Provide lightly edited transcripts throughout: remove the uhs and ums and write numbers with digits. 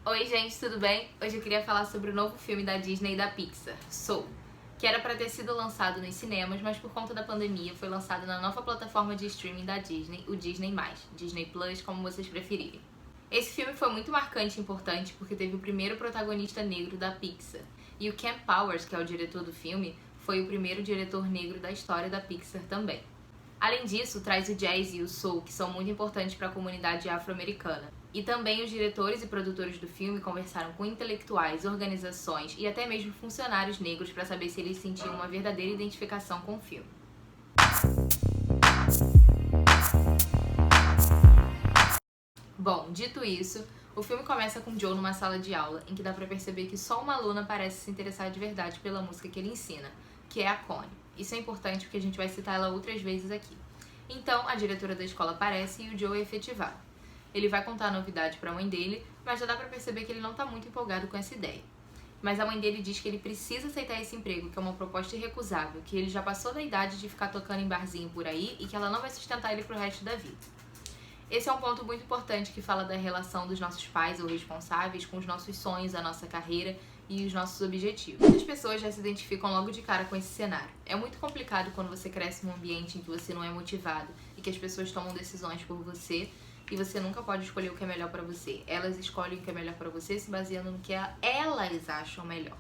Oi gente, tudo bem? Hoje eu queria falar sobre o novo filme da Disney e da Pixar, Soul, que era pra ter sido lançado nos cinemas, mas por conta da pandemia foi lançado na nova plataforma de streaming da Disney, o Disney+, Disney Plus, como vocês preferirem. Esse filme foi muito marcante e importante porque teve o primeiro protagonista negro da Pixar, e o Ken Powers, que é o diretor do filme, foi o primeiro diretor negro da história da Pixar também. Além disso, traz o jazz e o soul, que são muito importantes para a comunidade afro-americana. E também os diretores e produtores do filme conversaram com intelectuais, organizações e até mesmo funcionários negros para saber se eles sentiam uma verdadeira identificação com o filme. Bom, dito isso, o filme começa com Joe numa sala de aula, em que dá pra perceber que só uma aluna parece se interessar de verdade pela música que ele ensina, que é a Connie. Isso é importante porque a gente vai citar ela outras vezes aqui. Então, a diretora da escola aparece e o Joe é efetivado. Ele vai contar a novidade pra mãe dele, mas já dá pra perceber que ele não tá muito empolgado com essa ideia. Mas a mãe dele diz que ele precisa aceitar esse emprego, que é uma proposta irrecusável, que ele já passou da idade de ficar tocando em barzinho por aí e que ela não vai sustentar ele pro resto da vida. Esse é um ponto muito importante que fala da relação dos nossos pais ou responsáveis com os nossos sonhos, a nossa carreira e os nossos objetivos. Muitas pessoas já se identificam logo de cara com esse cenário. É muito complicado quando você cresce num ambiente em que você não é motivado e que as pessoas tomam decisões por você e você nunca pode escolher o que é melhor pra você. Elas escolhem o que é melhor pra você se baseando no que elas acham melhor.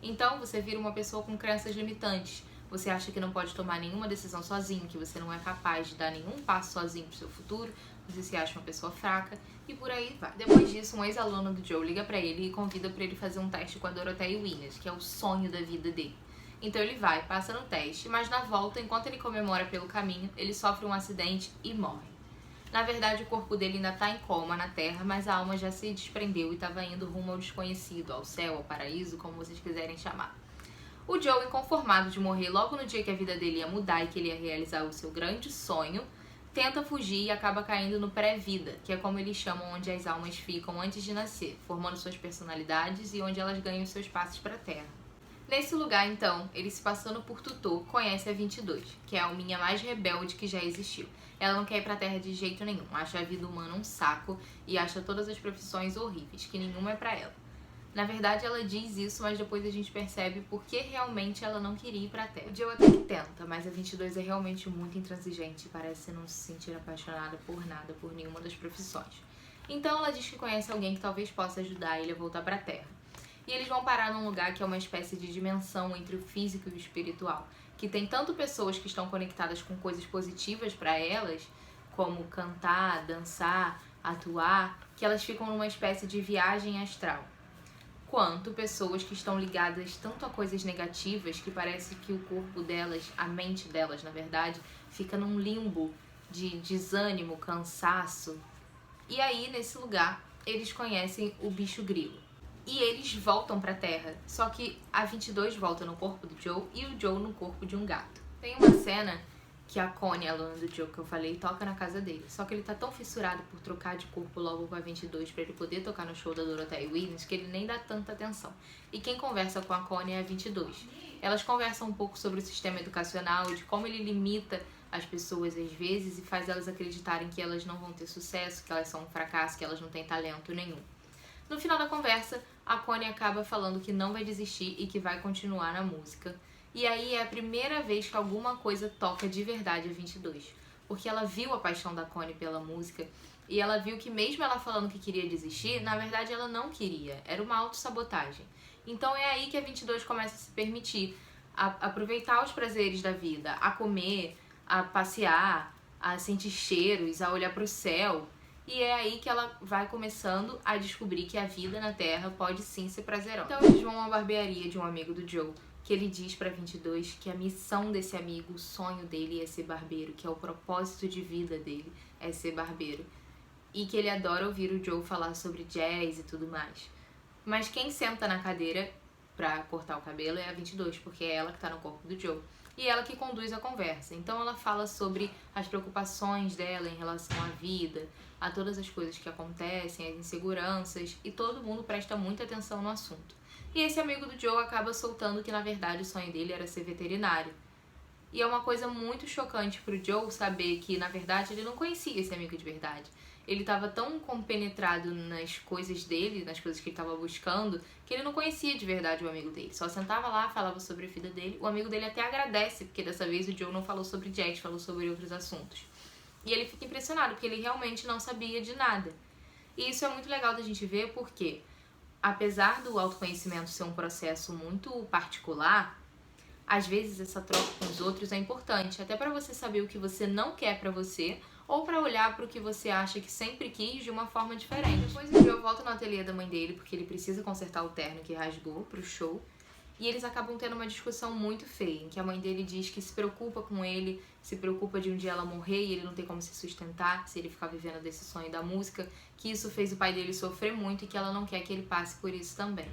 Então você vira uma pessoa com crenças limitantes. Você acha que não pode tomar nenhuma decisão sozinho, que você não é capaz de dar nenhum passo sozinho pro seu futuro, você se acha uma pessoa fraca e por aí vai. Depois disso, um ex-aluno do Joe liga pra ele e convida pra ele fazer um teste com a Dorothea Williams, que é o sonho da vida dele. Então ele vai, passa no teste, mas na volta, enquanto ele comemora pelo caminho, ele sofre um acidente e morre. Na verdade, o corpo dele ainda tá em coma na Terra, mas a alma já se desprendeu e estava indo rumo ao desconhecido, ao céu, ao paraíso, como vocês quiserem chamar. O Joe, inconformado de morrer logo no dia que a vida dele ia mudar e que ele ia realizar o seu grande sonho, tenta fugir e acaba caindo no pré-vida, que é como eles chamam onde as almas ficam antes de nascer, formando suas personalidades e onde elas ganham seus passos para a Terra. Nesse lugar, então, ele se passando por tutor, conhece a 22, que é a alminha mais rebelde que já existiu. Ela não quer ir pra Terra de jeito nenhum, acha a vida humana um saco e acha todas as profissões horríveis, que nenhuma é pra ela. Na verdade, ela diz isso, mas depois a gente percebe por que realmente ela não queria ir pra Terra. O Joe até que tenta, mas a 22 é realmente muito intransigente e parece não se sentir apaixonada por nada, por nenhuma das profissões. Então ela diz que conhece alguém que talvez possa ajudar ele a voltar pra Terra. E eles vão parar num lugar que é uma espécie de dimensão entre o físico e o espiritual, que tem tanto pessoas que estão conectadas com coisas positivas pra elas, como cantar, dançar, atuar, que elas ficam numa espécie de viagem astral, quanto pessoas que estão ligadas tanto a coisas negativas que parece que o corpo delas, a mente delas, na verdade, fica num limbo de desânimo, cansaço. E aí, nesse lugar, eles conhecem o bicho grilo. E eles voltam pra Terra, só que a 22 volta no corpo do Joe e o Joe no corpo de um gato. Tem uma cena que a Connie, a aluna do Joe que eu falei, toca na casa dele. Só que ele tá tão fissurado por trocar de corpo logo com a 22 pra ele poder tocar no show da Dorothea Williams que ele nem dá tanta atenção. E quem conversa com a Connie é a 22. Elas conversam um pouco sobre o sistema educacional e de como ele limita as pessoas às vezes e faz elas acreditarem que elas não vão ter sucesso, que elas são um fracasso, que elas não têm talento nenhum. No final da conversa, a Connie acaba falando que não vai desistir e que vai continuar na música. E aí é a primeira vez que alguma coisa toca de verdade a 22. Porque ela viu a paixão da Connie pela música e ela viu que mesmo ela falando que queria desistir, na verdade ela não queria. Era uma autossabotagem. Então é aí que a 22 começa a se permitir a aproveitar os prazeres da vida, a comer, a passear, a sentir cheiros, a olhar para o céu. E é aí que ela vai começando a descobrir que a vida na Terra pode sim ser prazerosa. Então eles vão a uma barbearia de um amigo do Joe, que ele diz pra 22 que a missão desse amigo, o sonho dele é ser barbeiro, que é o propósito de vida dele, é ser barbeiro. E que ele adora ouvir o Joe falar sobre jazz e tudo mais. Mas quem senta na cadeira pra cortar o cabelo é a 22, porque é ela que tá no corpo do Joe. E ela que conduz a conversa. Então ela fala sobre as preocupações dela em relação à vida, a todas as coisas que acontecem, as inseguranças, e todo mundo presta muita atenção no assunto. E esse amigo do Joe acaba soltando que na verdade o sonho dele era ser veterinário. E é uma coisa muito chocante pro Joe saber que na verdade ele não conhecia esse amigo de verdade. Ele estava tão compenetrado nas coisas dele, nas coisas que ele estava buscando, que ele não conhecia de verdade o amigo dele. Só sentava lá, falava sobre a vida dele. O amigo dele até agradece, porque dessa vez o Joe não falou sobre jazz, falou sobre outros assuntos. E ele fica impressionado, porque ele realmente não sabia de nada. E isso é muito legal da gente ver, porque apesar do autoconhecimento ser um processo muito particular, às vezes essa troca com os outros é importante, até para você saber o que você não quer pra você, ou para olhar para o que você acha que sempre quis de uma forma diferente. Depois o Joe volta no ateliê da mãe dele, porque ele precisa consertar o terno que rasgou pro show, e eles acabam tendo uma discussão muito feia, em que a mãe dele diz que se preocupa com ele, se preocupa de um dia ela morrer e ele não ter como se sustentar, se ele ficar vivendo desse sonho da música, que isso fez o pai dele sofrer muito e que ela não quer que ele passe por isso também.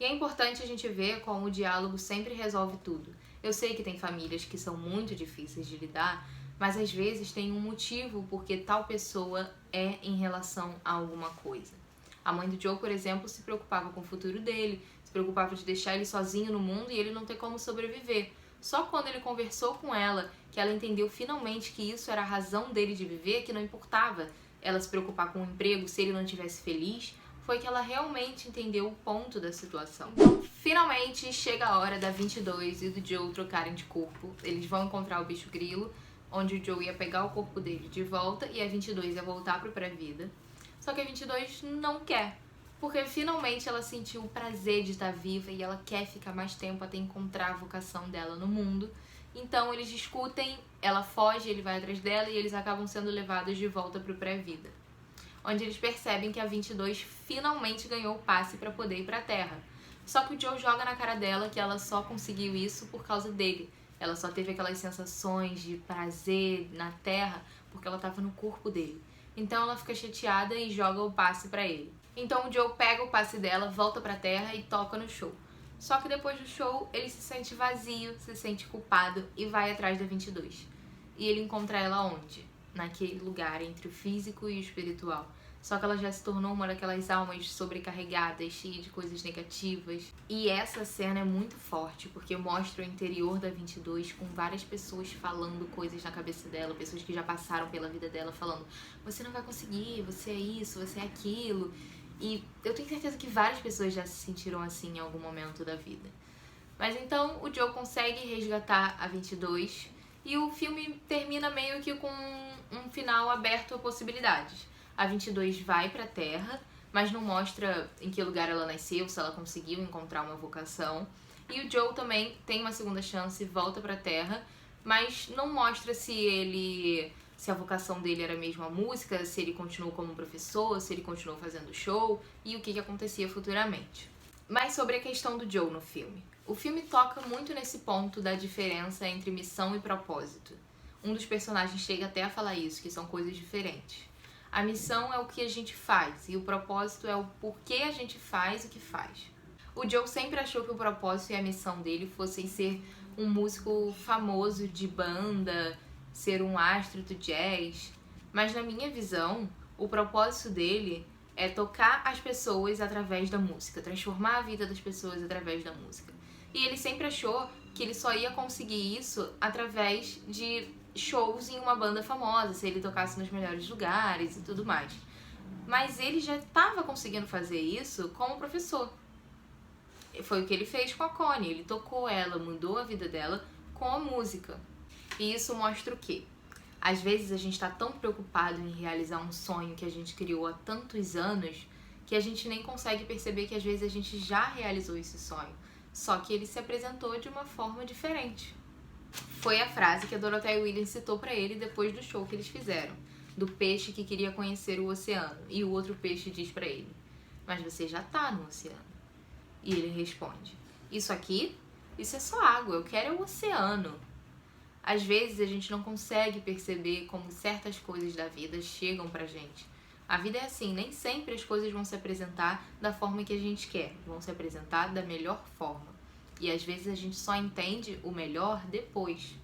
E é importante a gente ver como o diálogo sempre resolve tudo. Eu sei que tem famílias que são muito difíceis de lidar, mas às vezes tem um motivo porque tal pessoa é em relação a alguma coisa. A mãe do Joe, por exemplo, se preocupava com o futuro dele, se preocupava de deixar ele sozinho no mundo e ele não ter como sobreviver. Só quando ele conversou com ela, que ela entendeu finalmente que isso era a razão dele de viver, que não importava ela se preocupar com o emprego se ele não estivesse feliz, foi que ela realmente entendeu o ponto da situação. Então, finalmente chega a hora da 22 e do Joe trocarem de corpo. Eles vão encontrar o bicho grilo, onde o Joe ia pegar o corpo dele de volta e a 22 ia voltar pro pré-vida. Só que a 22 não quer, porque finalmente ela sentiu o prazer de estar viva e ela quer ficar mais tempo até encontrar a vocação dela no mundo. Então eles discutem, ela foge, ele vai atrás dela e eles acabam sendo levados de volta pro pré-vida, onde eles percebem que a 22 finalmente ganhou o passe para poder ir pra Terra. Só que o Joe joga na cara dela que ela só conseguiu isso por causa dele. Ela só teve aquelas sensações de prazer na Terra porque ela estava no corpo dele. Então ela fica chateada e joga o passe pra ele. Então o Joe pega o passe dela, volta pra Terra e toca no show. Só que depois do show ele se sente vazio, se sente culpado e vai atrás da 22. E ele encontra ela onde? Naquele lugar entre o físico e o espiritual. Só que ela já se tornou uma daquelas almas sobrecarregadas, cheias de coisas negativas. E essa cena é muito forte, porque mostra o interior da 22 com várias pessoas falando coisas na cabeça dela, pessoas que já passaram pela vida dela falando: você não vai conseguir, você é isso, você é aquilo. E eu tenho certeza que várias pessoas já se sentiram assim em algum momento da vida. Mas então o Joe consegue resgatar a 22 e o filme termina meio que com um final aberto a possibilidades. A 22 vai pra Terra, mas não mostra em que lugar ela nasceu, se ela conseguiu encontrar uma vocação. E o Joe também tem uma segunda chance e volta pra Terra, mas não mostra se a vocação dele era mesmo a música, se ele continuou como professor, se ele continuou fazendo show e o que acontecia futuramente. Mas sobre a questão do Joe no filme. O filme toca muito nesse ponto da diferença entre missão e propósito. Um dos personagens chega até a falar isso, que são coisas diferentes. A missão é o que a gente faz e o propósito é o porquê a gente faz o que faz. O Joe sempre achou que o propósito e a missão dele fossem ser um músico famoso de banda, ser um astro do jazz, mas na minha visão, o propósito dele é tocar as pessoas através da música, transformar a vida das pessoas através da música. E ele sempre achou que ele só ia conseguir isso através de shows em uma banda famosa, se ele tocasse nos melhores lugares e tudo mais. Mas ele já estava conseguindo fazer isso como professor. Foi o que ele fez com a Connie, ele tocou ela, mudou a vida dela com a música. E isso mostra o quê? Às vezes a gente está tão preocupado em realizar um sonho que a gente criou há tantos anos que a gente nem consegue perceber que às vezes a gente já realizou esse sonho, só que ele se apresentou de uma forma diferente. Foi a frase que a Dorothea Williams citou pra ele depois do show que eles fizeram, do peixe que queria conhecer o oceano, e o outro peixe diz pra ele: mas você já tá no oceano. E ele responde: isso aqui? Isso é só água, eu quero é o oceano. Às vezes a gente não consegue perceber como certas coisas da vida chegam pra gente. A vida é assim, nem sempre as coisas vão se apresentar da forma que a gente quer, vão se apresentar da melhor forma. E às vezes a gente só entende o melhor depois.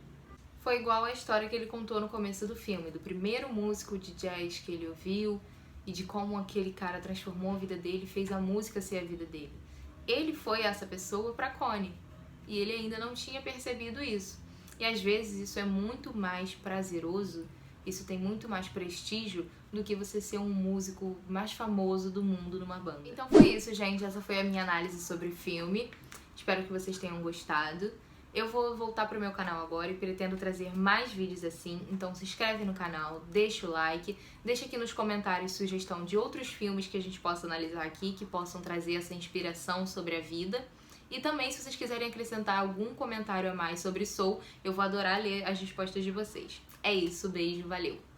Foi igual a história que ele contou no começo do filme, do primeiro músico de jazz que ele ouviu e de como aquele cara transformou a vida dele e fez a música ser a vida dele. Ele foi essa pessoa pra Connie e ele ainda não tinha percebido isso. E às vezes isso é muito mais prazeroso, isso tem muito mais prestígio do que você ser um músico mais famoso do mundo numa banda. Então foi isso, gente. Essa foi a minha análise sobre o filme. Espero que vocês tenham gostado. Eu vou voltar pro meu canal agora e pretendo trazer mais vídeos assim, então se inscreve no canal, deixa o like, deixa aqui nos comentários sugestão de outros filmes que a gente possa analisar aqui, que possam trazer essa inspiração sobre a vida. E também, se vocês quiserem acrescentar algum comentário a mais sobre Soul, eu vou adorar ler as respostas de vocês. É isso, beijo, valeu!